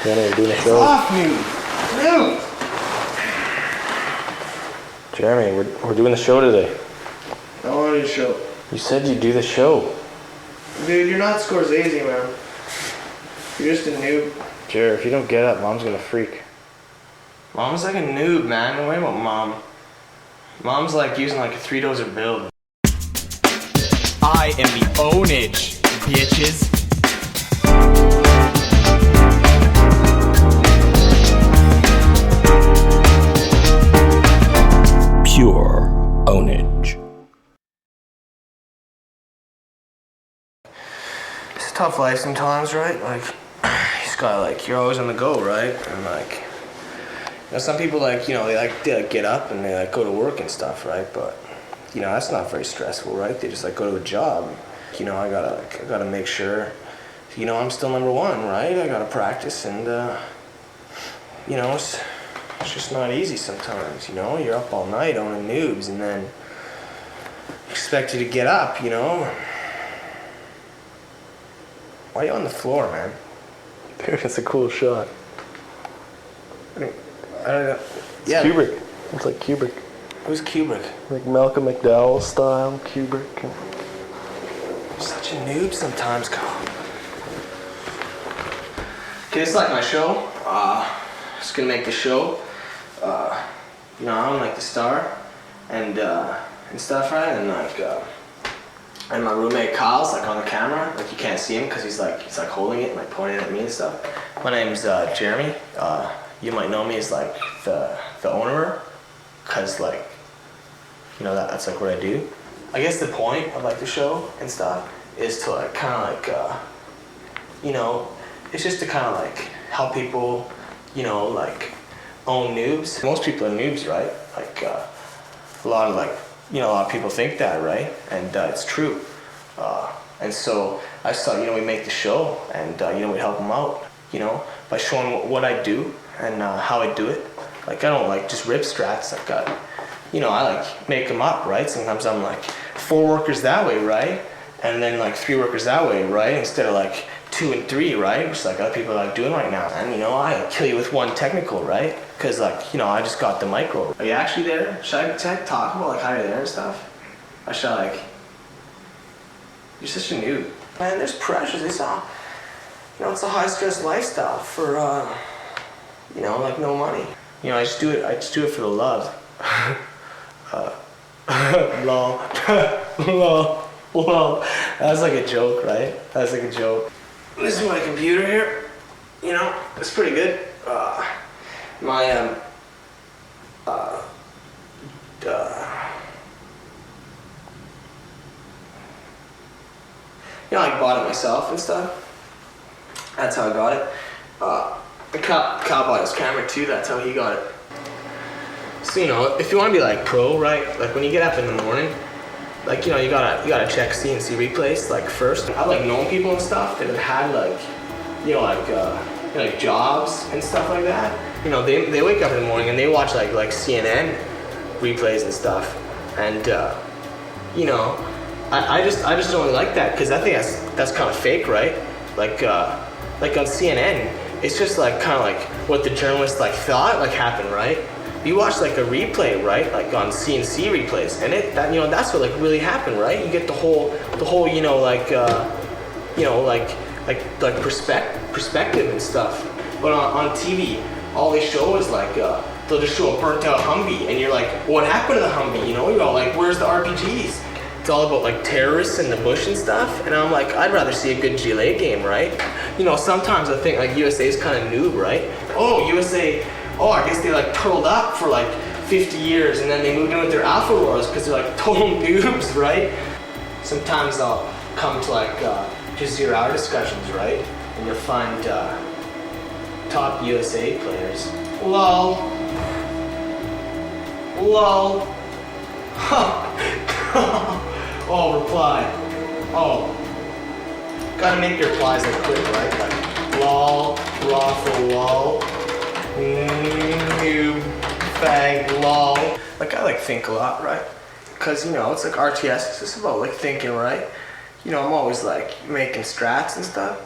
Jeremy, we're doing a show. Off noob! Jeremy, we're doing the show today. I want to do a show. You said you'd do the show. Dude, you're not Scorsese, man. You're just a noob. Jer, if you don't get up, Mom's gonna freak. Mom's like a noob, man. Don't worry about Mom. Mom's like using like a 3-dozer build. I am the Pwnage, bitches. Pure Pwnage. It's a tough life sometimes, right? Like, you just gotta, like, you're always on the go, right? And like, you know, some people like, you know, they like get up and they like go to work and stuff, right? But you know, that's not very stressful, right? They just like go to a job. You know, I gotta make sure, you know, I'm still number one, right? I gotta practice, and you know, it's just not easy sometimes. You know, you're up all night owning noobs, and then expect you to get up. You know, why are you on the floor, man? Dude, it's a cool shot. I don't know. It's Kubrick. It's like Kubrick. Who's Kubrick? Like Malcolm McDowell style Kubrick. I'm such a noob sometimes, Kyle. Okay, it's like my show. Just gonna make the show. You know, I'm like the star, and stuff, right? And like, and my roommate Kyle's like on the camera. Like you can't see him because he's like holding it, and, like pointing at me and stuff. My name's Jeremy. You might know me as like the owner, cause like, you know, that's like what I do. I guess the point of like the show and stuff is to like kind of like, you know, it's just to kind of like help people, you know, like own noobs. Most people are noobs, right? Like a lot of like, you know, a lot of people think that, right? And it's true. And so I thought, you know, we make the show, and you know, we help them out, you know, by showing what I do and how I do it. Like I don't like just rip strats. I've got, you know, I like make them up, right? Sometimes I'm like 4 workers that way, right? And then like 3 workers that way, right? Instead of like 2 and 3, right? Which like other people are like doing right now. And you know, I kill you with 1 technical, right? Cause like, you know, I just got the micro. Are you actually there? Should I talk about like how you're there and stuff? I should like, you're such a noob. Man, there's pressures. It's all, you know, it's a high stress lifestyle for, you know, like no money. You know, I just do it for the love. Lol. Lol. Lol. That's like a joke, right? That's like a joke. This is my computer here. You know, it's pretty good. My you know, I bought it myself and stuff. That's how I got it. Kyle bought his camera too. That's how he got it. So, you know, if you want to be like pro, right? Like when you get up in the morning, like, you know, you gotta check CNC replays like first. I've like known people and stuff that have had like, you know, like jobs and stuff like that. You know, they wake up in the morning and they watch like CNN replays and stuff, and you know, I just don't really like that, because I think that's kind of fake, right? Like on CNN, it's just like kind of like what the journalists like thought like happened, right? You watch like a replay, right? Like on CNC replays, and that you know, that's what like really happened, right? You get the whole you know, like you know, like perspective and stuff. But on TV, all they show is like they'll just show a burnt out Humvee, and you're like, what happened to the Humvee? You know, you're all like, where's the RPGs? It's all about like terrorists in the bush and stuff, and I'm like, I'd rather see a good GLA game, right? You know, sometimes I think like USA is kind of noob, right? Oh, USA. Oh, I guess they like turtled up for like 50 years, and then they moved in with their alpha wars because they're like total noobs, right? Sometimes I'll come to like just 0-hour discussions, right? And you'll find top USA players. Lol. Lol. Oh, reply. Oh. Gotta make your replies like quick, right? Like lol, raffle, lol. Noob, fag, lol. Like I like think a lot, right? Cause you know, it's like RTS, it's just about like thinking, right? You know, I'm always like making strats and stuff.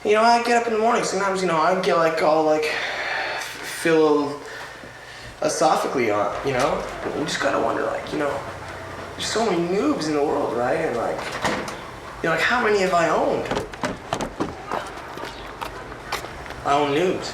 You know, I get up in the morning. Sometimes, you know, I get like all like philosophically on, you know. You just gotta wonder, like, you know, there's so many noobs in the world, right? And like, you know, like how many have I owned? I own noobs.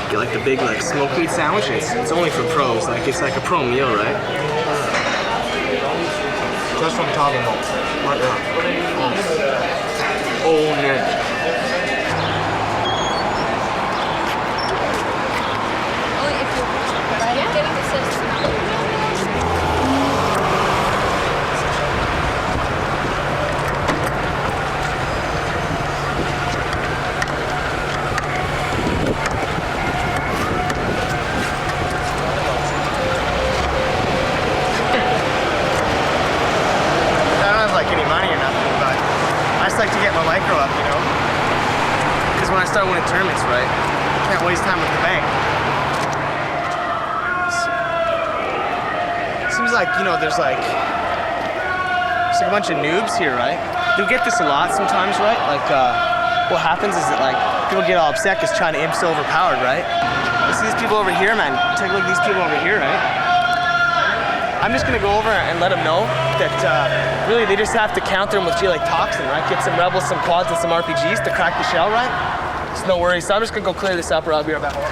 Get like the big like smoked meat sandwiches. It's only for pros. Like it's like a pro meal, right? Just from Taco Bell. Right now. Oh, yeah. Start winning tournaments, right? Can't waste time with the bank. Seems like, you know, there's like a bunch of noobs here, right? You get this a lot sometimes, right? Like, what happens is that like people get all upset because China Imp's so overpowered, right? You see these people over here, man. Take a look at these people over here, right? I'm just gonna go over and let them know that really they just have to counter them with like toxin, right? Get some rebels, some quads, and some RPGs to crack the shell, right? It's no worries. So I'm just gonna go clear this up or I'll be right back home.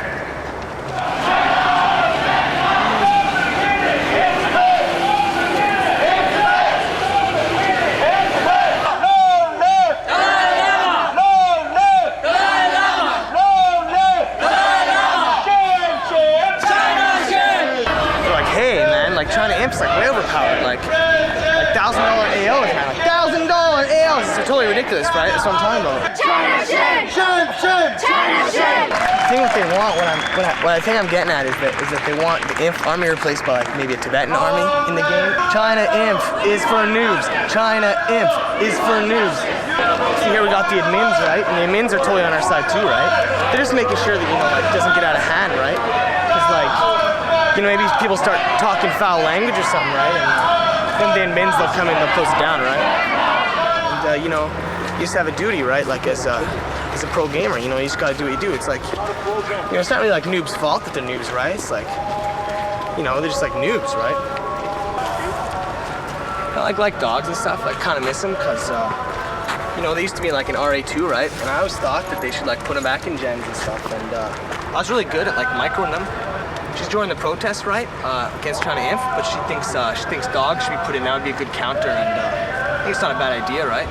They're like, hey man, like China Imp's like way overpowered, like $1,000 AOs, man, like $1,000 AOs. It's totally ridiculous, right? That's what I'm talking about. China shit! China shit! China shit! I think what they want, what I think I'm getting at is that they want the Imp army replaced by like maybe a Tibetan army in the game. China Imp is for noobs. China Imp is for noobs. See here we got the admins, right? And the admins are totally on our side too, right? They're just making sure that, you know, like it doesn't get out of hand, right? Because like, you know, maybe people start talking foul language or something, right? And then the admins, they'll come in, they'll close it down, right? And you know, you just have a duty, right? Like as a pro gamer, you know, you just gotta do what you do. It's like, you know, it's not really like noobs' fault that they're noobs, right? It's like, you know, they're just like noobs, right? I like dogs and stuff. I kind of miss them because, you know, they used to be like an RA2, right? And I always thought that they should like put them back in gens and stuff. And I was really good at like microing them. She's joined the protest, right, against China Inf, but she thinks dogs should be put in now. It'd be a good counter, and I think it's not a bad idea, right?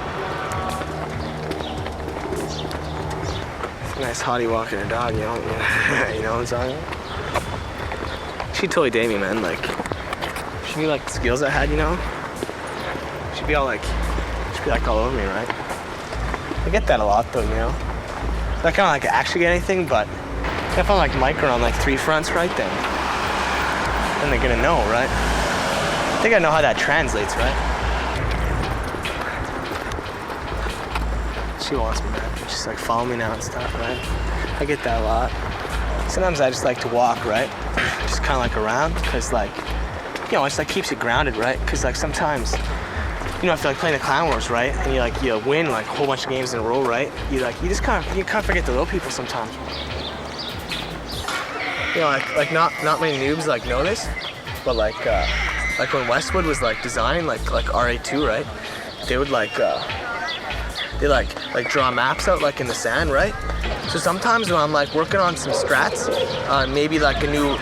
It's a nice hottie walking her dog, you know, you know what I'm talking about? She'd totally date me, man. Like, she'd be like the skills I had, you know. She'd be like all over me, right? I get that a lot, though, you know. I kind of like actually get anything, but if I'm like micro on like 3 fronts, right, then they're gonna know, right? I think I know how that translates, right? She wants me, man. She's like follow me now and stuff, right? I get that a lot. Sometimes I just like to walk, right? Just kind of like around, because like, you know, it's like keeps you grounded, right? Because like sometimes, you know, if you're like playing the Clan Wars, right, and you win like a whole bunch of games in a row, right? You just kind of forget the little people sometimes. You know, like not many noobs like know this, but like when Westwood was like designing like RA2, right? They would like draw maps out like in the sand, right? So sometimes when I'm like working on some strats, maybe like a new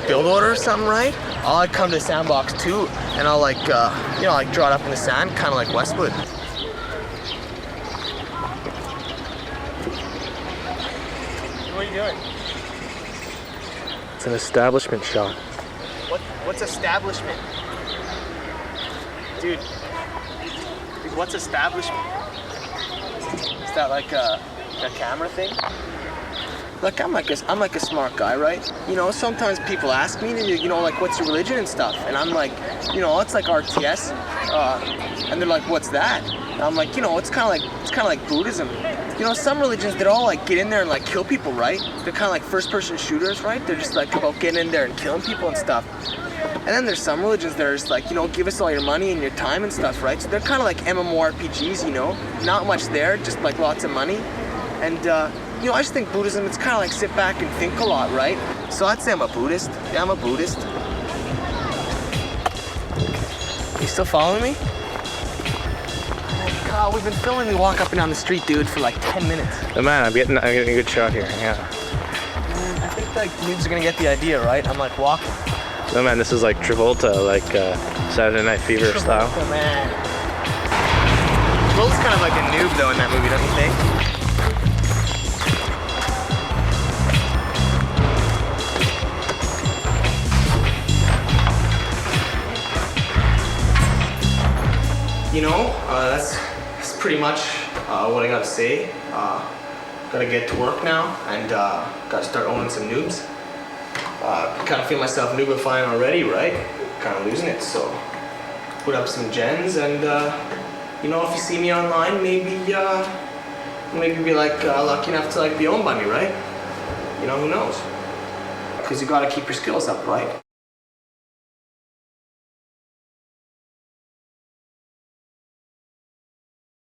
build order or something, right? I'll like come to the sandbox too, and I'll like you know, like draw it up in the sand, kind of like Westwood. What are you doing? It's an establishment shot. What's establishment? Dude, what's establishment? Is that like a camera thing? Look, I'm like a smart guy, right? You know, sometimes people ask me, you know, like what's your religion and stuff, and I'm like, you know, it's like RTS, and they're like, what's that? And I'm like, you know, it's kind of like Buddhism. you know, some religions, they're all like get in there and like kill people, right? They're kind of like first-person shooters, right? They're just like about getting in there and killing people and stuff. And then there's some religions that are just like, you know, give us all your money and your time and stuff, right? So they're kind of like MMORPGs, you know? Not much there, just like lots of money. And, you know, I just think Buddhism, it's kind of like sit back and think a lot, right? So I'd say I'm a Buddhist. Yeah, I'm a Buddhist. You still following me? Oh God, we've been filming me walk up and down the street, dude, for like 10 minutes. Oh, man, I'm getting a good shot here. Yeah. Man, I think like dudes are gonna get the idea, right? I'm like walking. Oh man, this is like Travolta, like Saturday Night Fever style. Oh man. Travolta's kind of like a noob though in that movie, don't you think? You know, that's pretty much what I gotta say. Gotta get to work now and gotta start owning some noobs. Kind of feel myself noobifying already, right? Kind of losing it, so put up some gens and you know, if you see me online, maybe be like lucky enough to like be owned by me, right? You know, who knows? Because you gotta keep your skills up, right?